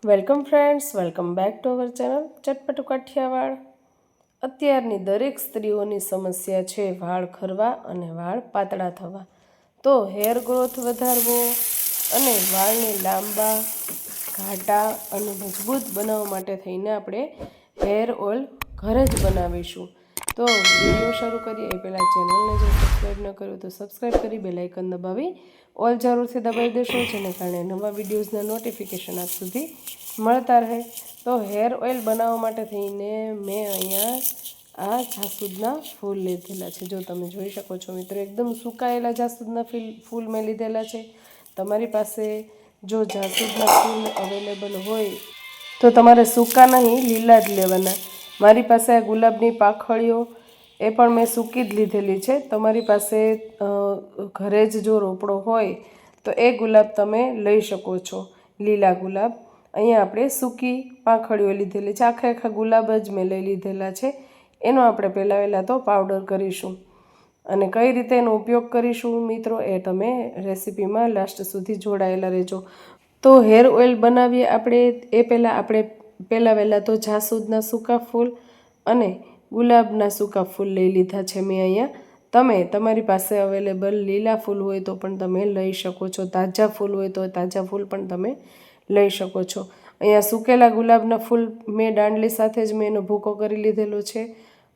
Welcome friends, welcome back to our channel Chatpatu Kathiawad. અત્યારની દરેક સ્ત્રીઓની સમસ્યા છે વાળ ખરવા અને વાળ પાતળા થવા। તો હેર ગ્રોથ વધારવો અને વાળને લાંબા, ઘાટા અને મજબૂત બનાવવા માટે થઈને આપણે હેર ઓઇલ ઘરે જ બનાવીશું। તો વિડીયો શરૂ કરીએ એ પહેલાં ચેનલને જો સબસ્ક્રાઈબ ન કર્યું તો સબસ્ક્રાઈબ કરી બેલ આઇકન દબાવી ઓલ જરૂરથી દબાવી દેશો, જેને કારણે નવા વિડીયોઝના નોટિફિકેશન આપ સુધી મળતા રહે। તો હેર ઓઇલ બનાવવા માટે થઈને મેં અહીંયા આ જાસૂદના ફૂલ લીધેલા છે। જો તમે જોઈ શકો છો મિત્રો, એકદમ સુકાયેલા જાસૂદના ફૂલ મેં લીધેલા છે। તમારી પાસે જો જાસૂદના ફૂલ અવેલેબલ હોય તો તમારે સૂકા નહીં, લીલા જ લેવાના। મારી પાસે આ ગુલાબની પાંખડીઓ એ પણ મેં સૂકી જ લીધેલી છે। તમારી પાસે ઘરે જ જો રોપડો હોય તો એ ગુલાબ તમે લઈ શકો છો, લીલા ગુલાબ। અહીંયા આપણે સૂકી પાંખડીઓ લીધેલી છે, આખા ગુલાબ જ મેં લઈ લીધેલા છે। એનો આપણે પહેલાં તો પાવડર કરીશું અને કઈ રીતે એનો ઉપયોગ કરીશું મિત્રો, એ તમે રેસીપીમાં લાસ્ટ સુધી જોડાયેલા રહેજો। તો હેર ઓઇલ બનાવીએ આપણે એ પહેલાં તો જાસૂદના સૂકા ફૂલ અને ગુલાબના સૂકા ફૂલ લઈ લીધા છે મેં અહીંયા। તમે તમારી પાસે અવેલેબલ લીલા ફૂલ હોય તો પણ તમે લઈ શકો છો, તાજા ફૂલ હોય તો તાજા ફૂલ પણ તમે લઈ શકો છો। અહીંયા સૂકેલા ગુલાબના ફૂલ મેં દાંડલી સાથે જ મેં એનો ભૂકો કરી લીધેલો છે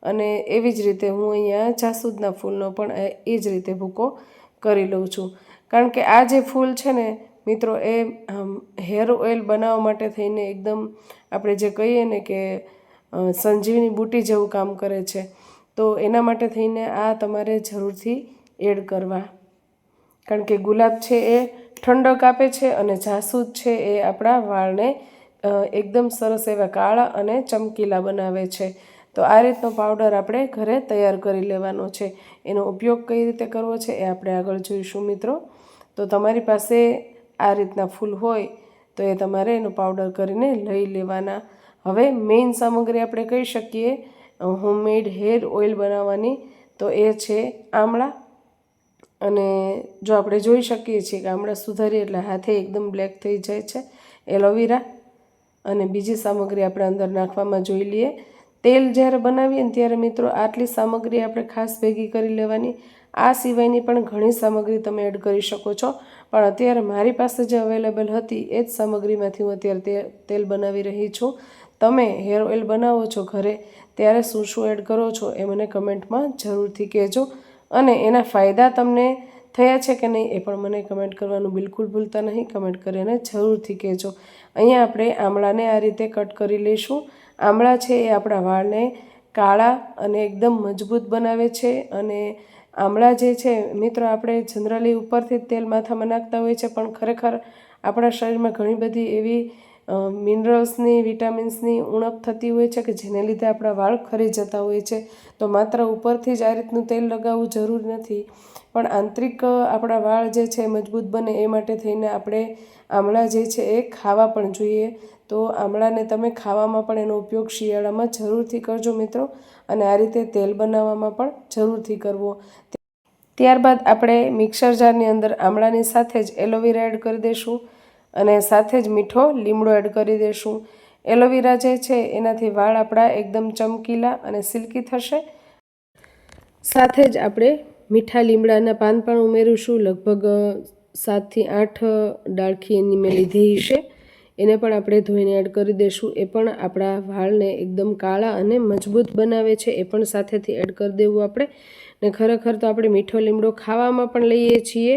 અને એવી જ રીતે હું અહીંયા જાસૂદના ફૂલનો પણ એ જ રીતે ભૂકો કરી લઉં છું। કારણ કે આ જે ફૂલ છે ને મિત્રો, એ હેર ઓઇલ બનાવવા માટે થઈને એકદમ આપણે જે કહીએ ને કે સંજીવની બુટી જેવું કામ કરે છે। તો એના માટે થઈને આ તમારે જરૂરથી એડ કરવા, કારણ કે ગુલાબ છે એ ઠંડક આપે છે અને જાસૂદ છે એ આપણા વાળને એકદમ સરસ એવા કાળા અને ચમકીલા બનાવે છે। તો આ રીતનો પાવડર આપણે ઘરે તૈયાર કરી લેવાનો છે। એનો ઉપયોગ કઈ રીતે કરવો છે એ આપણે આગળ જોઈશું મિત્રો। તો તમારી પાસે આ રીતના ફૂલ હોય તો એ તમારે એનો પાવડર કરીને લઈ લેવાના। હવે મેઇન સામગ્રી આપણે કહી શકીએ હોમમેડ હેર ઓઇલ બનાવવાની, તો એ છે આમળા। અને જો આપણે જોઈ શકીએ છીએ કે આમળા સુધારીએ એટલે હાથે એકદમ બ્લેક થઈ જાય છે। એલોવેરા અને બીજી સામગ્રી આપણે અંદર નાખવામાં જોઈ લઈએ। તેલ જ્યારે બનાવીએ ને ત્યારે મિત્રો આટલી સામગ્રી આપણે ખાસ ભેગી કરી લેવાની। આ સિવાયની પણ ઘણી સામગ્રી તમે એડ કરી શકો છો, પણ અત્યારે મારી પાસે જે અવેલેબલ હતી એ જ સામગ્રીમાંથી હું અત્યારે તેલ બનાવી રહી છું। તમે હેર ઓઇલ બનાવો છો ઘરે ત્યારે શું શું એડ કરો છો એ મને કમેન્ટમાં જરૂરથી કહેજો, અને એના ફાયદા તમને થયા છે કે નહીં એ પણ મને કમેન્ટ કરવાનું બિલકુલ ભૂલતા નહીં। કમેન્ટ કરીને જરૂરથી કહેજો। અહીંયા આપણે આમળાને આ રીતે કટ કરી લઈશું। આમળા છે એ આપણા વાળને કાળા અને એકદમ મજબૂત બનાવે છે। અને આમળા જે છે મિત્રો, આપણે જનરલી ઉપરથી તેલ માથામાં નાખતા હોય છે, પણ ખરેખર આપણા શરીરમાં ઘણી બધી એવી મિનરલ્સની, વિટામિન્સની ઉણપ થતી હોય છે કે જેને લીધે આપણા વાળ ખરી જતા હોય છે। તો માત્ર ઉપરથી જ આ રીતનું તેલ લગાવવું જરૂરી નથી, પણ આંતરિક આપણા વાળ જે છે મજબૂત બને એ માટે થઈને આપણે આમળા જે છે એ ખાવા પણ જોઈએ। તો આમળાને તમે ખાવામાં પણ એનો ઉપયોગ શિયાળામાં જરૂરથી કરજો મિત્રો, અને આ રીતે તેલ બનાવવામાં પણ જરૂરથી કરવો। ત્યારબાદ આપણે મિક્સર જારની અંદર આમળાની સાથે જ એલોવેરા એડ કરી દઈશું અને સાથે જ મીઠો લીમડો એડ કરી દઈશું। એલોવેરા જે છે એનાથી વાળ આપણા એકદમ ચમકીલા અને સિલ્કી થશે। સાથે જ આપણે મીઠા લીમડાના પાન પણ ઉમેરીશું, લગભગ 7 થી 8 ડાળખી એની મેં લીધી છે, એને પણ આપણે ધોઈને એડ કરી દઈશું। એ પણ આપણા વાળને એકદમ કાળા અને મજબૂત બનાવે છે, એ પણ સાથેથી એડ કરી દેવું આપણે। ને ખરેખર તો આપણે મીઠો લીમડો ખાવામાં પણ લઈએ છીએ,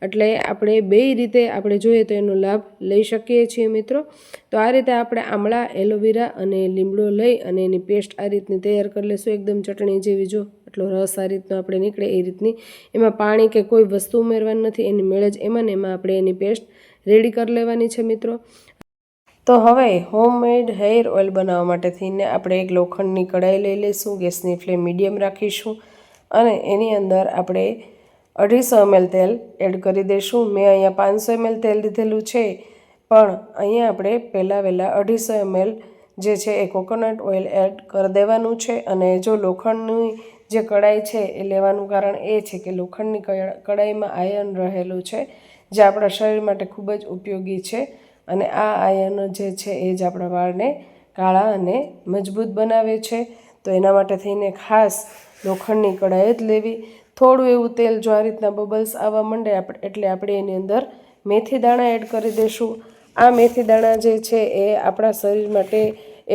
એટલે આપણે બેય રીતે આપણે જોઈએ તો એનો લાભ લઈ શકીએ છીએ મિત્રો। તો આ રીતે આપણે આમળા, એલોવેરા અને લીમડો લઈ અને એની પેસ્ટ આ રીતની તૈયાર કરી લઈશું, એકદમ ચટણી જેવી। જો આટલો રસ આ રીતનો આપણે નીકળે એ રીતની, એમાં પાણી કે કોઈ વસ્તુ ઉમેરવાની નથી, એની મેળ જ એમાં ને એમાં આપણે એની પેસ્ટ રેડી કરી લેવાની છે મિત્રો। તો હવે હોમમેડ હેર ઓઇલ બનાવવા માટે થઈને આપણે એક લોખંડની કઢાઈ લઈ લઈશું, ગેસની ફ્લેમ મીડિયમ રાખીશું અને એની અંદર આપણે 250 ml તેલ એડ કરી દઈશું। મેં અહીંયા 500 ml તેલ લીધેલું છે, પણ અહીંયા આપણે પહેલાં 250 ml જે છે એ કોકોનટ ઓઇલ એડ કરી દેવાનું છે। અને જો લોખંડની જે કઢાઈ છે એ લેવાનું કારણ એ છે કે લોખંડની કઢાઈમાં આયર્ન રહેલું છે, જે આપણા શરીર માટે ખૂબ જ ઉપયોગી છે અને આ આયર્ન જે છે એ જ આપણા વાળને કાળા અને મજબૂત બનાવે છે. તો એના માટે થઈને ખાસ લોખંડની કઢાઈ જ લેવી. થોડું એવું તેલ જો આ રીતના બબલ્સ આવવા માંડે એટલે આપણે એની અંદર મેથી દાણા એડ કરી દઈશું. આ મેથી દાણા જે છે એ આપણા શરીર માટે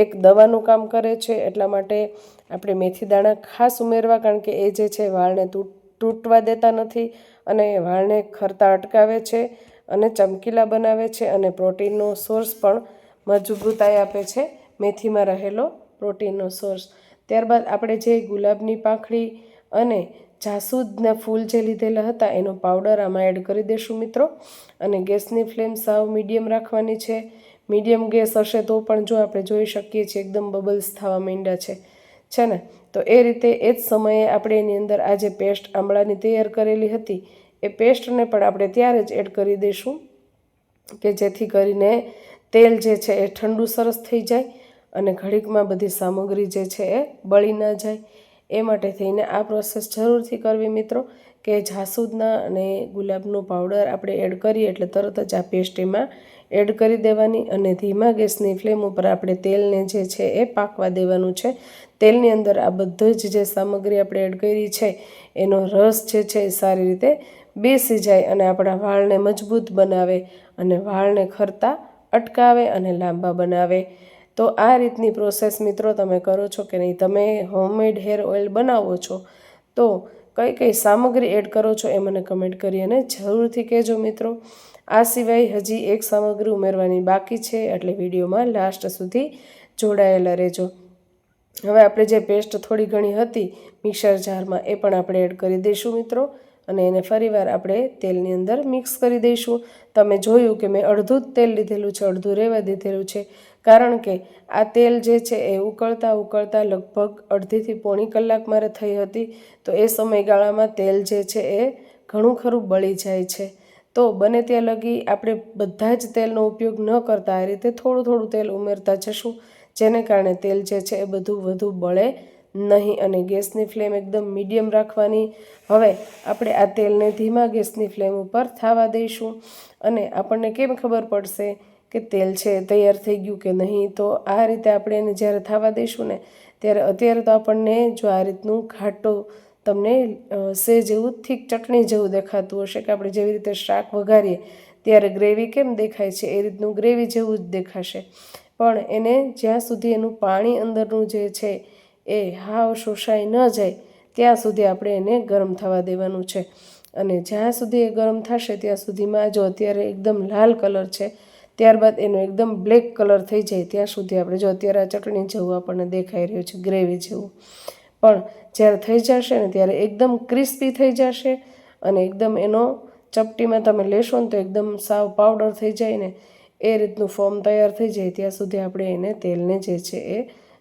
એક દવાનું કામ કરે છે, એટલા માટે આપણે મેથી દાણા ખાસ ઉમેરવા, કારણ કે એ જે છે વાળને તૂટવા દેતા નથી અને વાળને ખરતા અટકાવે છે અને ચમકીલા બનાવે છે અને પ્રોટીનનો સોર્સ પણ મજબૂતાઈ આપે છે, મેથીમાં રહેલો પ્રોટીનનો સોર્સ. ત્યારબાદ આપણે જે ગુલાબની પાંખડી અને જાસૂદના ફૂલ જે લીધેલા હતા એનો પાવડર આમાં એડ કરી દઈશું મિત્રો. અને ગેસની ફ્લેમ સાવ મીડિયમ રાખવાની છે. મીડિયમ ગેસ હશે તો પણ જો આપણે જોઈ શકીએ છીએ એકદમ બબલ્સ થવા માંડ્યા છે ને. તો એ રીતે એ જ સમયે આપણે એની અંદર આ જે પેસ્ટ આમળાની તૈયાર કરેલી હતી એ પેસ્ટને પણ આપણે ત્યારે જ એડ કરી દઈશું કે જેથી કરીને તેલ જે છે એ ઠંડુ સરસ થઈ જાય અને ઘડીકમાં બધી સામગ્રી જે છે એ બળી ન જાય. એ માટે થઈને આ પ્રોસેસ જરૂરથી કરવી મિત્રો, કે જાસૂદના અને ગુલાબનો પાવડર આપણે એડ કરીએ એટલે તરત જ આ પેસ્ટ એમાં એડ કરી દેવાની અને ધીમા ગેસની ફ્લેમ ઉપર આપણે તેલને જે છે એ પાકવા દેવાનું છે. તેલની અંદર આ બધી જ જે સામગ્રી આપણે એડ કરી છે એનો રસ જે છે એ સારી રીતે બેસી જાય અને આપણા વાળને મજબૂત બનાવે અને વાળને ખરતા અટકાવે અને લાંબા બનાવે. તો આ રીતની પ્રોસેસ મિત્રો તમે કરો છો કે નહીં? તમે હોમમેડ હેર ઓઇલ બનાવો છો તો કઈ કઈ સામગ્રી એડ કરો છો એ મને કમેન્ટ કરી અને જરૂરથી કહેજો મિત્રો. આ સિવાય હજી એક સામગ્રી ઉમેરવાની બાકી છે, એટલે વિડીયોમાં લાસ્ટ સુધી જોડાયેલા રહેજો. હવે આપણે જે પેસ્ટ થોડી ઘણી હતી મિક્સર જારમાં એ પણ આપણે એડ કરી દઈશું મિત્રો અને એને ફરીવાર આપણે તેલની અંદર મિક્સ કરી દઈશું. તમે જોયું કે મેં અડધું જ તેલ લીધેલું છે, અડધું રહેવા દીધેલું છે, કારણ કે આ તેલ જે છે એ ઉકળતા ઉકળતા લગભગ અડધીથી પોણી કલાક મારે થઈ હતી. તો એ સમયગાળામાં તેલ જે છે એ ઘણું ખરું બળી જાય છે. તો બને ત્યાં લગી આપણે બધા જ તેલનો ઉપયોગ ન કરતા આ રીતે થોડું થોડું તેલ ઉમેરતા જશું, જેને કારણે તેલ જે છે એ બધું વધુ બળે નહીં અને ગેસની ફ્લેમ એકદમ મીડિયમ રાખવાની. હવે આપણે આ તેલને ધીમા ગેસની ફ્લેમ ઉપર થવા દઈશું અને આપણને કેમ ખબર પડશે કે તેલ છે તૈયાર થઈ ગયું કે નહીં? તો આ રીતે આપણે એને જ્યારે થવા દઈશું ને ત્યારે અત્યારે તો આપણને જો આ રીતનું ઘાટું તમને સે જેવું થીક ચટણી જેવું દેખાતું હશે, કે આપણે જેવી રીતે શાક વઘારીએ ત્યારે ગ્રેવી કેમ દેખાય છે એ રીતનું ગ્રેવી જેવું જ દેખાશે. પણ એને જ્યાં સુધી એનું પાણી અંદરનું જે છે એ હાવ શોષાઈ ન જાય ત્યાં સુધી આપણે એને ગરમ થવા દેવાનું છે. અને જ્યાં સુધી એ ગરમ થશે ત્યાં સુધીમાં જો અત્યારે એકદમ લાલ કલર છે, ત્યારબાદ એનો એકદમ બ્લેક કલર થઈ જાય ત્યાં સુધી આપણે જો અત્યારે આ ચટણી જેવું આપણને દેખાઈ રહ્યું છે, ગ્રેવી જેવું. પણ જ્યારે થઈ જશે ને ત્યારે એકદમ ક્રિસ્પી થઈ જશે અને એકદમ એનો ચપટીમાં તમે લેશો ને તો એકદમ સાવ પાવડર થઈ જાય ને એ રીતનું ફોર્મ તૈયાર થઈ જાય ત્યાં સુધી આપણે એને તેલને જે છે એ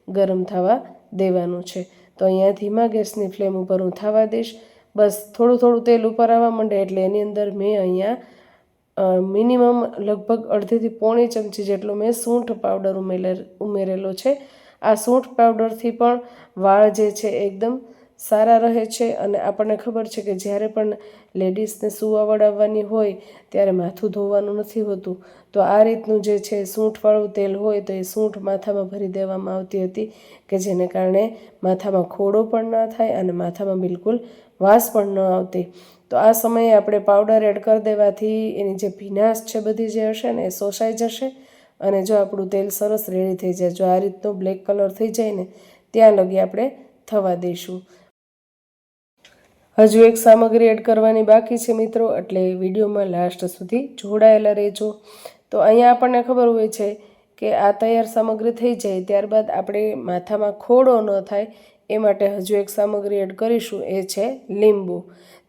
ગરમ થવા દેવાનું છે. તો અહીંયા ધીમા ગેસની ફ્લેમ ઉપર હું થવા દઈશ. બસ થોડું થોડું તેલ ઉપર આવવા માંડે એટલે એની અંદર મેં અહીંયા મિનિમમ લગભગ અડધીથી પોણી ચમચી જેટલો મેં સૂંઠ પાવડર ઉમેરેલો છે. આ સૂંઠ પાવડરથી પણ વાળ જે છે એકદમ સારા રહે છે અને આપણને ખબર છે કે જ્યારે પણ લેડીઝને સૂવા વળાવવાની હોય ત્યારે માથું ધોવાનું નથી હોતું, તો આ રીતનું જે છે સૂંઠવાળું તેલ હોય તો એ સૂંઠ માથામાં ભરી દેવામાં આવતી હતી, કે જેને કારણે માથામાં ખોડો પણ ના થાય અને માથામાં બિલકુલ વાસ પણ ન આવતી. તો આ સમયે આપણે પાવડર એડ કરી દેવાથી એની જે ભીનાશ છે બધી જે હશે ને એ શોષાઈ જશે અને જો આપણું તેલ સરસ રેડી થઈ જાય, જો આ રીતનો બ્લેક કલર થઈ જાય ને ત્યાં લગી આપણે થવા દઈશું. હજુ એક સામગ્રી એડ કરવાની બાકી છે મિત્રો, એટલે વિડીયોમાં લાસ્ટ સુધી જોડાયેલા રહેજો. તો અહીંયા આપણને ખબર હોય છે કે આ તૈયાર સામગ્રી થઈ જાય ત્યારબાદ આપણે માથામાં ખોડો ન થાય એ માટે હજુ એક સામગ્રી એડ કરીશું, એ છે લીંબુ.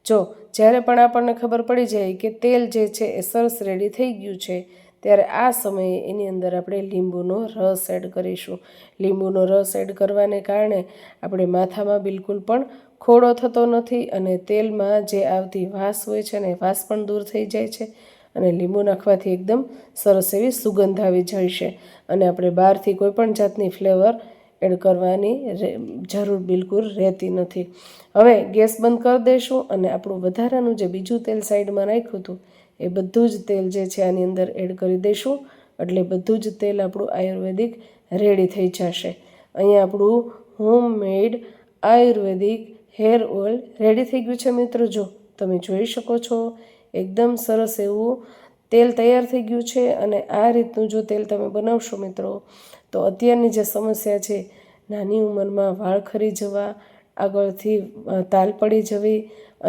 જો જ્યારે પણ આપણને ખબર પડી જાય કે તેલ જે છે એ સરસ રેડી થઈ ગયું છે ત્યારે આ સમયે એની અંદર આપણે લીંબુનો રસ એડ કરીશું. લીંબુનો રસ એડ કરવાને કારણે આપણે માથામાં બિલકુલ પણ ખોડો થતો નથી અને તેલમાં જે આવતી વાસ હોય છે ને વાસ પણ દૂર થઈ જાય છે અને લીંબુ નાખવાથી એકદમ સરસ એવી સુગંધ આવી જશે અને આપણે બહારથી કોઈ પણ જાતની ફ્લેવર એડ કરવાની જરૂર બિલકુલ રહેતી નથી. હવે ગેસ બંધ કરી દઈશું અને આપણું વધારાનું જે બીજું તેલ સાઈડમાં રાખ્યું હતું એ બધું જ તેલ જે છે આની અંદર એડ કરી દઈશું એટલે બધું જ તેલ આપણું આયુર્વેદિક રેડી થઈ જશે. અહીંયા આપણું હોમમેડ આયુર્વેદિક હેર ઓઇલ રેડી થઈ ગયું છે મિત્રો. જો તમે જોઈ શકો છો એકદમ સરસ એવું તેલ તૈયાર થઈ ગયું છે. અને આ રીતનું જો તેલ તમે બનાવશો મિત્રો તો અત્યારની જે સમસ્યા છે નાની ઉંમરમાં વાળ ખરી જવા, આગળથી તાલ પડી જવી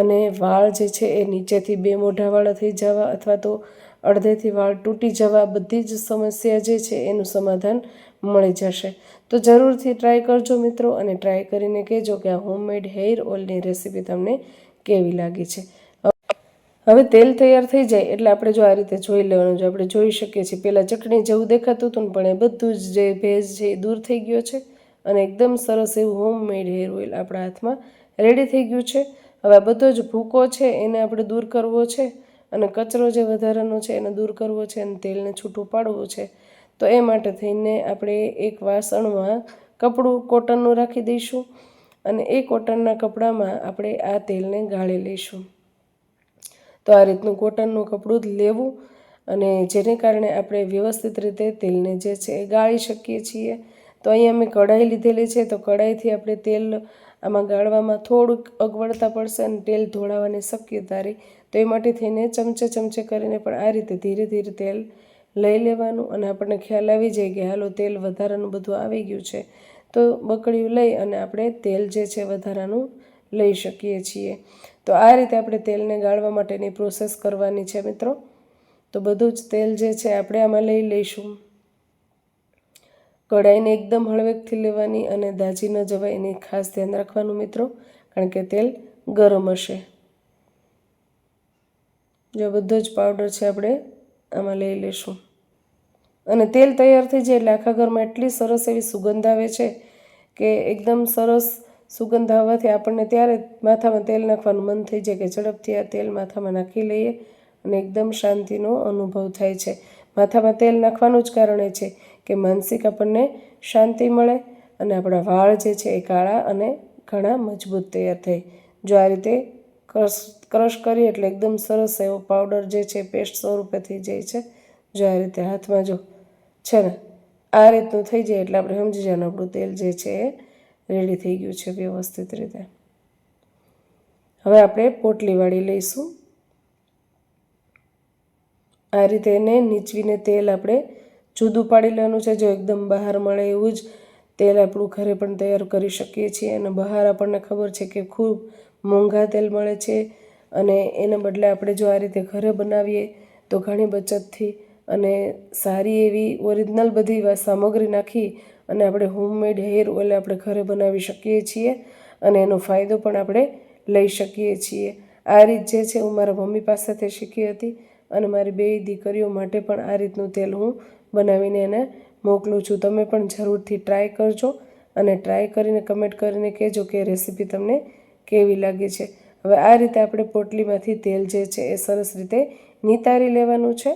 અને વાળ જે છે એ નીચેથી બે મોઢાવાળા થઈ જવા અથવા તો અડધેથી વાળ તૂટી જવા, બધી જ સમસ્યા જે છે એનું સમાધાન મળી જશે. તો જરૂરથી ટ્રાય કરજો મિત્રો અને ટ્રાય કરીને કહેજો કે આ હોમમેડ હેર ઓઇલની રેસીપી તમને કેવી લાગી છે. હવે તેલ તૈયાર થઈ જાય એટલે આપણે જો આ રીતે જોઈ લેવાનું છે. આપણે જોઈ શકીએ છીએ પહેલાં ચટણી જેવું દેખાતું હતું પણ એ બધું જ જે ભેજ છે એ દૂર થઈ ગયો છે અને એકદમ સરસ એવું હોમમેડ હેર ઓઇલ આપણા હાથમાં રેડી થઈ ગયું છે. હવે આ બધો જ ભૂકો છે એને આપણે દૂર કરવો છે અને કચરો જે વધારાનો છે એને દૂર કરવો છે અને તેલને છૂટું પાડવું છે. તો એ માટે થઈને આપણે એક વાસણમાં કપડું કોટનનું રાખી દઈશું અને એ કોટનના કપડામાં આપણે આ તેલને ગાળી લઈશું. તો આ રીતનું કોટનનું કપડું જ લેવું અને જેને કારણે આપણે વ્યવસ્થિત રીતે તેલને જે છે એ ગાળી શકીએ છીએ. તો અહીંયા મેં કઢાઈ લીધેલી છે. તો કઢાઈથી આપણે તેલ આમાં ગાળવામાં થોડુંક અગવડતા પડશે અને તેલ ઢોળાવાની શક્યતા રહી. તો એ માટે થઈને ચમચે કરીને પણ આ રીતે ધીરે ધીરે તેલ લઈ લેવાનું અને આપણને ખ્યાલ આવી જાય કે હાલો તેલ વધારાનું બધું આવી ગયું છે તો બકડીયું લઈ અને આપણે તેલ જે છે વધારાનું લઈ શકીએ છીએ. તો આ રીતે આપણે તેલને ગાળવા માટેની પ્રોસેસ કરવાની છે મિત્રો. તો બધું જ તેલ જે છે આપણે આમાં લઈ લઈશું. કઢાઈને એકદમ હળવેકથી લેવાની અને દાજી ન જવાય એની ખાસ ધ્યાન રાખવાનું મિત્રો, કારણ કે તેલ ગરમ હશે. જો બધો જ પાવડર છે આપણે આમાં લઈ લઈશું અને તેલ તૈયાર થઈ જાય એટલે આખા ઘરમાં એટલી સરસ એવી સુગંધ આવે છે કે એકદમ સરસ સુગંધ આવવાથી આપણને ત્યારે માથામાં તેલ નાખવાનું મન થઈ જાય કે ઝડપથી આ તેલ માથામાં નાખી લઈએ અને એકદમ શાંતિનો અનુભવ થાય છે. માથામાં તેલ નાખવાનું જ કારણ એ છે કે માનસિક આપણને શાંતિ મળે અને આપણા વાળ જે છે એ કાળા અને ઘણા મજબૂત તૈયાર થાય. જો આ રીતે ક્રશ કરીએ એટલે એકદમ સરસ એવો પાવડર જે છે પેસ્ટ સ્વરૂપે થઈ જાય છે. જો આ રીતે હાથમાં જો છે ને આ રીતનું થઈ જાય એટલે આપણે સમજી જવાનું આપણું તેલ જે છે એ રેડી થઈ ગયું છે વ્યવસ્થિત રીતે. હવે આપણે પોટલી વાળી લઈશું. આ રીતે એને નીચવીને તેલ આપણે જુદું પાડી લેવાનું છે. જો એકદમ બહાર મળે એવું જ તેલ આપણું ઘરે પણ તૈયાર કરી શકીએ છીએ અને બહાર આપણને ખબર છે કે ખૂબ મોંઘા તેલ મળે છે અને એના બદલે આપણે જો આ રીતે ઘરે બનાવીએ તો ઘણી બચતથી અને સારી એવી ઓરિજિનલ બધી સામગ્રી નાખી અને આપણે હોમમેડ હેર ઓઇલ આપણે ઘરે બનાવી શકીએ છીએ અને એનો ફાયદો પણ આપણે લઈ શકીએ છીએ. આ રીત જે છે હું મારા મમ્મી પાસેથી શીખી હતી અને મારી બે દીકરીઓ માટે પણ આ રીતનું તેલ હું બનાવીને એને મોકલું છું. તમે પણ જરૂરથી ટ્રાય કરજો અને ટ્રાય કરીને કમેન્ટ કરીને કહેજો કે રેસીપી તમને કેવી લાગી છે. હવે આ રીતે આપણે પોટલીમાંથી તેલ જે છે એ સરસ રીતે નિતારી લેવાનું છે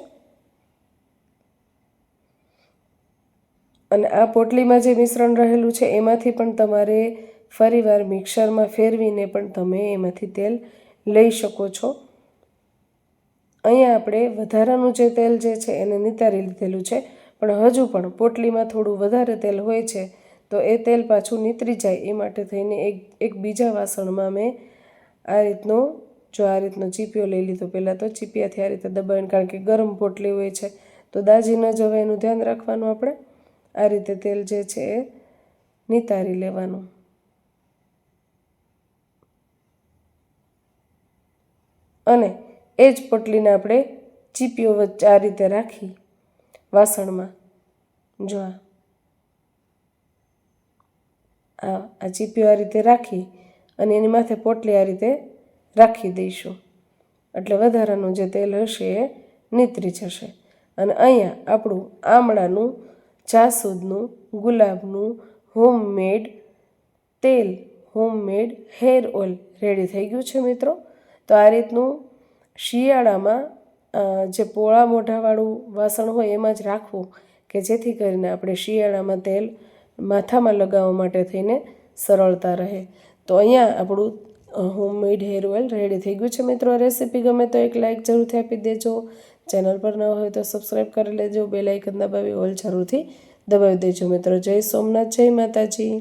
અને આ પોટલીમાં જે મિશ્રણ રહેલું છે એમાંથી પણ તમારે ફરીવાર મિક્સરમાં ફેરવીને પણ તમે એમાંથી તેલ લઈ શકો છો. અહીંયા આપણે વધારાનું જે તેલ જે છે એને નિતારી લીધેલું છે પણ હજુ પણ પોટલીમાં થોડું વધારે તેલ હોય છે તો એ તેલ પાછું નીતરી જાય એ માટે થઈને એક બીજા વાસણમાં મેં આ રીતનો ચીપિયો લઈ લીધો. પહેલાં તો ચીપિયાથી આ રીતે દબાવીને, કારણ કે ગરમ પોટલી હોય છે તો દાજી ન જવાય એનું ધ્યાન રાખવાનું. આપણે આ રીતે તેલ જે છે એ નિતારી લેવાનું અને એ જ પોટલીને આપણે ચીપીઓ વચ્ચે આ રીતે રાખી વાસણમાં જો આ ચીપીઓ આ રીતે રાખી અને એની માથે પોટલી આ રીતે રાખી દઈશું એટલે વધારાનું જે તેલ હશે એ નીતરી જશે. અને અહીંયા આપણું આમળાનું, જાસૂદનું, ગુલાબનું હોમમેડ તેલ, હોમમેડ હેર ઓઇલ રેડી થઈ ગયું છે મિત્રો. તો આ રીતનું શિયાળામાં જે પોળા મોઢાવાળું વાસણ હોય એમાં જ રાખવું કે જેથી કરીને આપણે શિયાળામાં તેલ માથામાં લગાવવા માટે થઈને સરળતા રહે. તો અહીંયા આપણું હોમમેડ હેર ઓઇલ રેડી થઈ ગયું છે મિત્રો. રેસીપી ગમે તો એક લાઇક જરૂરથી આપી દેજો. ચેનલ પર ન હોય તો સબસ્ક્રાઈબ કરી લેજો, બેલ આઇકન દબાવી ઓલ જરૂરથી દબાવી દેજો મિત્રો. જય સોમનાથ, જય માતાજી.